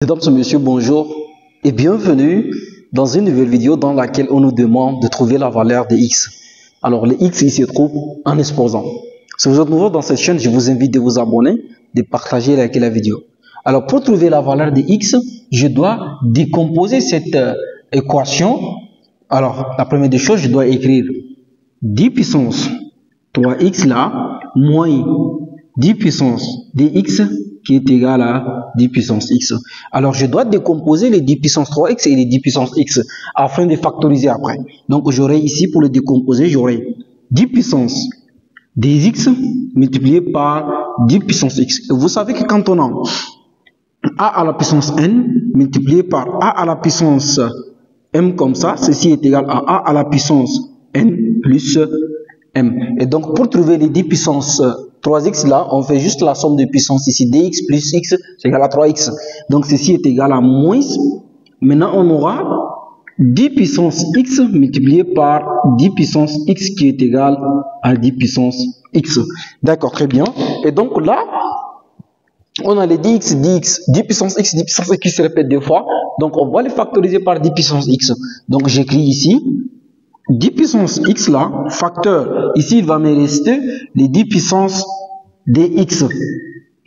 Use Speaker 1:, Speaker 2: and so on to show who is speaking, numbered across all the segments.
Speaker 1: Mesdames et messieurs, bonjour et bienvenue dans une nouvelle vidéo dans laquelle on nous demande de trouver la valeur de x. Alors, le x, il se trouve en exposant. Si vous êtes nouveau dans cette chaîne, je vous invite de vous abonner, de partager et liker la vidéo. Alors, pour trouver la valeur de x, je dois décomposer cette équation. Alors, la première des choses, je dois écrire 10 puissance 3x là, moins 10 puissance dx qui est égal à 10 puissance x. Alors, je dois décomposer les 10 puissance 3x et les 10 puissance x afin de factoriser après. Donc, j'aurai ici, pour le décomposer, j'aurai 10 puissance dx multiplié par 10 puissance x. Et vous savez que quand on a a à la puissance n multiplié par a à la puissance m comme ça, ceci est égal à a à la puissance n plus m. Et donc, pour trouver les 10 puissance 3x là, on fait juste la somme de puissance ici. dx plus x, c'est égal à 3x. Donc, ceci est égal à moins. Maintenant, on aura 10 puissance x multiplié par 10 puissance x qui est égal à 10 puissance x. D'accord, très bien. Et donc là, on a les 10 puissance x qui se répètent deux fois. Donc, on va les factoriser par 10 puissance x. Donc, j'écris ici 10 puissance x là, facteur, ici il va me rester les 10 puissance dx,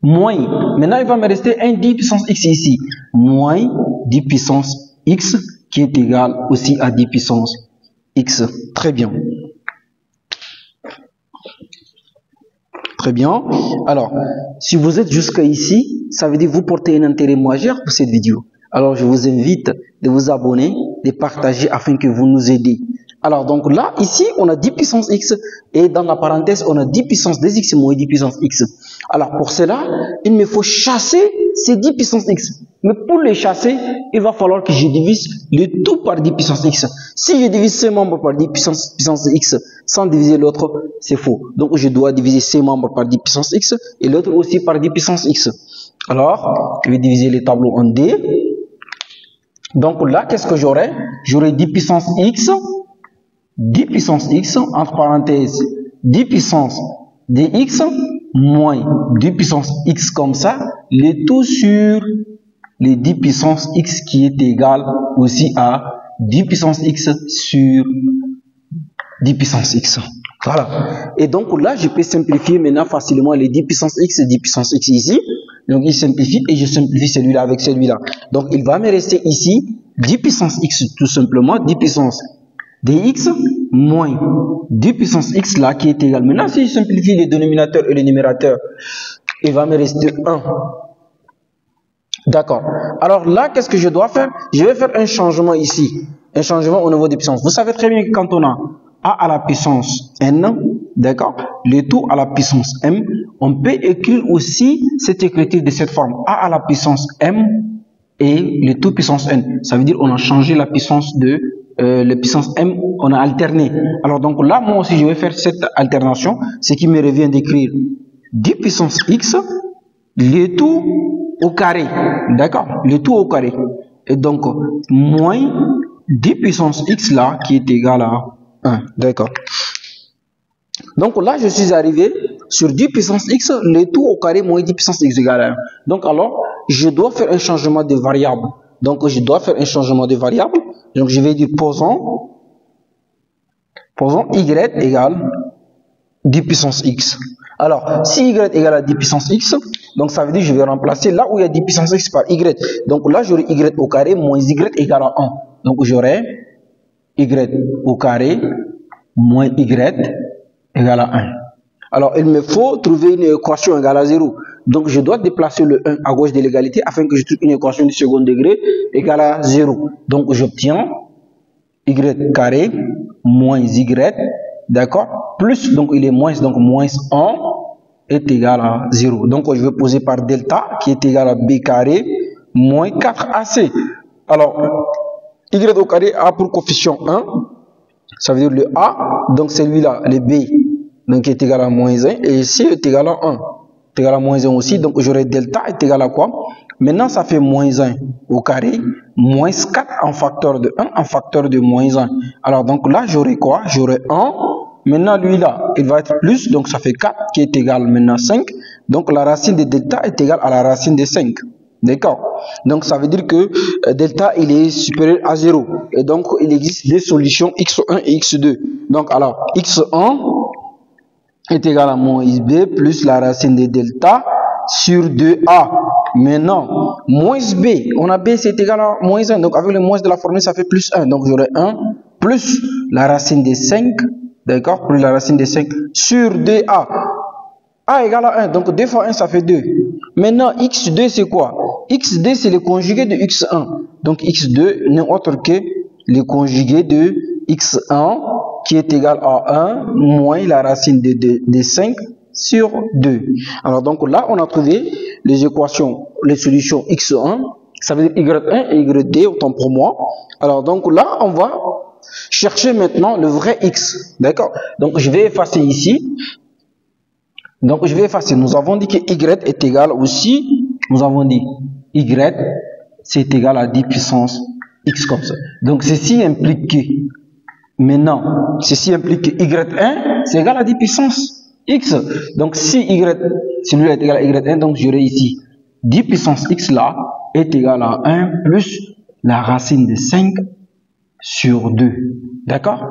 Speaker 1: moins, maintenant il va me rester un 10 puissance x ici, moins 10 puissance x qui est égal aussi à 10 puissance x. Très bien. Très bien. Alors, si vous êtes jusqu'à ici, ça veut dire que vous portez un intérêt majeur pour cette vidéo. Alors, je vous invite de vous abonner, de partager afin que vous nous aidez. Alors, donc là, ici, on a 10 puissance x et dans la parenthèse, on a 10 puissance 2x moins 10 puissance x. Alors, pour cela, il me faut chasser ces 10 puissance x. Mais pour les chasser, il va falloir que je divise le tout par 10 puissance x. Si je divise ce membre par 10 puissance x sans diviser l'autre, c'est faux. Donc, je dois diviser ces membres par 10 puissance x et l'autre aussi par 10 puissance x. Alors, je vais diviser les tableaux en d. Donc là, qu'est-ce que j'aurai? J'aurai 10 puissance x. 10 puissance x, entre parenthèses, 10 puissance dx, moins 10 puissance x comme ça, le tout sur les 10 puissance x qui est égal aussi à 10 puissance x sur 10 puissance x. Voilà. Et donc là, je peux simplifier maintenant facilement les 10 puissance x et 10 puissance x ici. Donc il simplifie et je simplifie celui-là avec celui-là. Donc il va me rester ici 10 puissance x tout simplement, 10 puissance dx moins 10 puissance x là qui est égal. Maintenant, si je simplifie les dénominateurs et les numérateurs, il va me rester 1. D'accord. Alors là, qu'est-ce que je dois faire? Je vais faire un changement ici. Un changement au niveau des puissances. Vous savez très bien que quand on a a à la puissance n, d'accord, le tout à la puissance m, on peut écrire aussi cette écriture de cette forme. A à la puissance m et le tout puissance n. Ça veut dire on a changé la puissance de la puissance m, on a alterné. Alors donc là, moi aussi, je vais faire cette alternation, ce qui me revient d'écrire 10 puissance x, le tout au carré, d'accord, le tout au carré. Et donc, moins 10 puissance x là, qui est égal à 1, d'accord. Donc là, je suis arrivé sur 10 puissance x, le tout au carré, moins 10 puissance x égale à 1. Donc alors, je dois faire un changement de variable. Donc, je dois faire un changement de variable. Donc, je vais dire posons y égale 10 puissance x. Alors, si y égale à 10 puissance x, donc ça veut dire que je vais remplacer là où il y a 10 puissance x par y. Donc là, j'aurai y au carré moins y égale à 1. Donc, j'aurai y au carré moins y égale à 1. Alors, il me faut trouver une équation égale à 0. Donc, je dois déplacer le 1 à gauche de l'égalité afin que je trouve une équation du second degré égale à 0. Donc, j'obtiens y carré moins y, d'accord, plus, donc il est moins, donc moins 1 est égal à 0. Donc, je vais poser par delta qui est égal à b carré moins 4ac. Alors, y au carré a pour coefficient 1, ça veut dire le a, donc celui-là, le b, donc est égal à moins 1, et ici est égal à 1, est égal à moins 1 aussi, donc j'aurai delta est égal à quoi? Maintenant, ça fait moins 1 au carré, moins 4 en facteur de 1, en facteur de moins 1. Alors, donc là, j'aurai quoi? J'aurai 1. Maintenant, lui là, il va être plus, donc ça fait 4 qui est égal maintenant à 5. Donc, la racine de delta est égale à la racine de 5. D'accord? Donc, ça veut dire que delta, il est supérieur à 0. Et donc, il existe des solutions x1 et x2. Donc, alors, x1 est égal à moins b plus la racine de delta sur 2a. Maintenant, moins b, on a b c'est égal à moins 1. Donc, avec le moins de la formule, ça fait plus 1. Donc, j'aurai 1 plus la racine de 5, d'accord, plus la racine de 5 sur 2a. A égale à 1, donc 2 fois 1, ça fait 2. Maintenant, x2, c'est quoi? x2, c'est le conjugué de x1. Donc, x2 n'est autre que le conjugué de x1 qui est égal à 1 moins la racine de 5 sur 2. Alors, donc là, on a trouvé les équations, les solutions x1, ça veut dire y1 et y2, autant pour moi. Alors, donc là, on va chercher maintenant le vrai x. D'accord? Donc, je vais effacer ici. Donc, je vais effacer. Nous avons dit que y est égal aussi, nous avons dit y, c'est égal à 10 puissance x comme ça. Donc, ceci implique que, maintenant, ceci implique que y1, c'est égal à 10 puissance x. Donc, si celui-là est égal à y1, donc j'aurai ici 10 puissance x là est égal à 1 plus la racine de 5 sur 2. D'accord?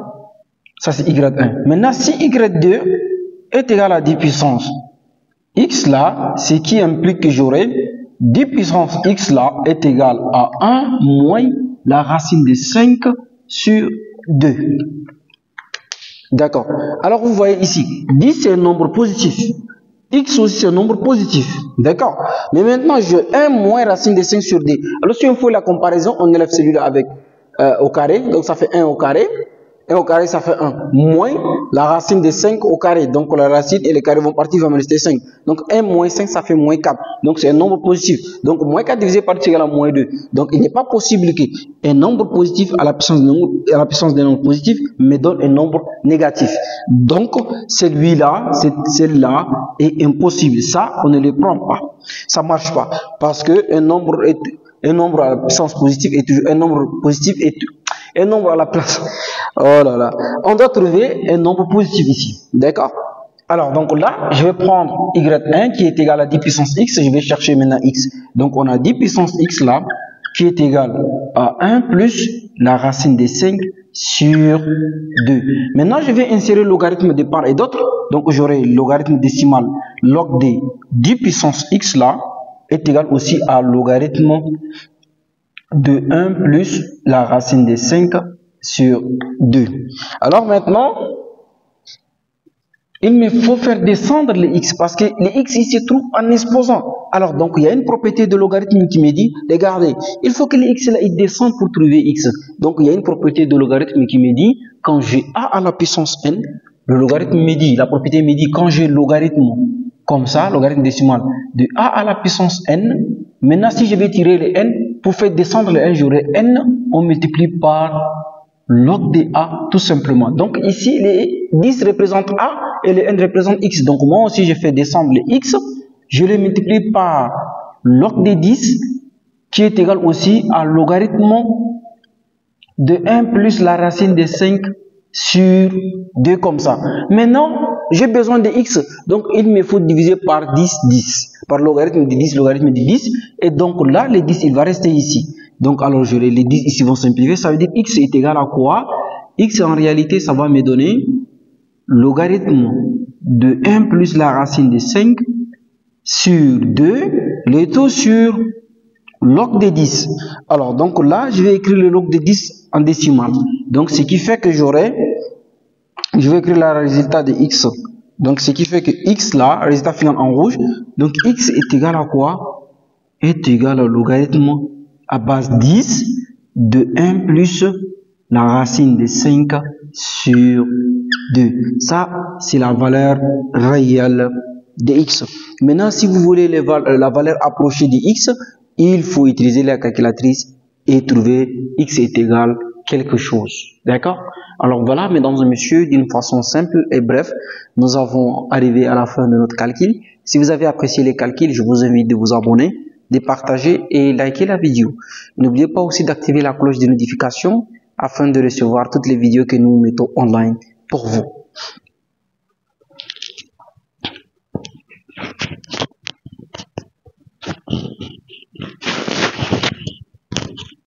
Speaker 1: Ça, c'est y1. Maintenant, si y2 est égal à 10 puissance x là, ce qui implique que j'aurai 10 puissance x là est égal à 1 moins la racine de 5 sur 2. D'accord. Alors, vous voyez ici, 10 c'est un nombre positif. X aussi c'est un nombre positif. D'accord. Mais maintenant, j'ai 1 moins racine de 5 sur 2. Alors, si on fait la comparaison, on élève celui-là avec au carré. Donc, ça fait 1 au carré. 1 au carré, ça fait 1. Moins la racine de 5 au carré. Donc, la racine et le carré vont partir, il va me rester 5. Donc, 1 moins 5, ça fait moins 4. Donc, c'est un nombre positif. Donc, moins 4 divisé par 2 égale à moins 2. Donc, il n'est pas possible qu'un nombre positif à la puissance d'un nombre positif me donne un nombre négatif. Donc, celui-là, celle-là est impossible. Ça, on ne le prend pas. Ça ne marche pas. Parce que un nombre à la puissance positive est toujours un nombre positif et un nombre à la place. Oh là là. On doit trouver un nombre positif ici. D'accord? Alors, donc là, je vais prendre y1 qui est égal à 10 puissance x. Je vais chercher maintenant x. Donc, on a 10 puissance x là qui est égal à 1 plus la racine de 5 sur 2. Maintenant, je vais insérer le logarithme de part et d'autre. Donc, j'aurai le logarithme décimal log de 10 puissance x là est égal aussi à logarithme de 1 plus la racine de 5 sur 2. Alors maintenant, il me faut faire descendre les x parce que les x ici se trouvent en exposant. Alors donc, il y a une propriété de logarithme qui me dit, regardez, il faut que les x là, ils descendent pour trouver x. Donc, il y a une propriété de logarithme qui me dit, quand j'ai a à la puissance n, le logarithme me dit, la propriété me dit, quand j'ai logarithme comme ça, logarithme décimal de a à la puissance n, maintenant si je vais tirer le n, pour faire descendre le n, j'aurai n, on multiplie par log de a, tout simplement. Donc ici, les 10 représentent a et le n représente x. Donc moi aussi, je fais descendre le x, je le multiplie par log de 10, qui est égal aussi à logarithme de 1 plus la racine de 5 sur 2 comme ça. Maintenant, j'ai besoin de x, donc il me faut diviser par 10, 10. Par logarithme de 10, logarithme de 10. Et donc là, les 10, il va rester ici. Donc alors, les 10 ici vont simplifier. Ça veut dire x est égal à quoi? X en réalité, ça va me donner logarithme de 1 plus la racine de 5 sur 2, le tout sur log de 10. Alors, donc là, je vais écrire le log de 10 en décimal. Donc, ce qui fait que je vais écrire le résultat de x. Donc, ce qui fait que x là, résultat final en rouge, donc x est égal à quoi? Est égal au logarithme à base 10 de 1 plus la racine de 5 sur 2. Ça, c'est la valeur réelle de x. Maintenant, si vous voulez la valeur approchée de x, il faut utiliser la calculatrice et trouver x est égal quelque chose. D'accord? Alors voilà, mesdames et messieurs, d'une façon simple et bref, nous avons arrivé à la fin de notre calcul. Si vous avez apprécié les calculs, je vous invite de vous abonner, de partager et liker la vidéo. N'oubliez pas aussi d'activer la cloche de notification afin de recevoir toutes les vidéos que nous mettons online pour vous.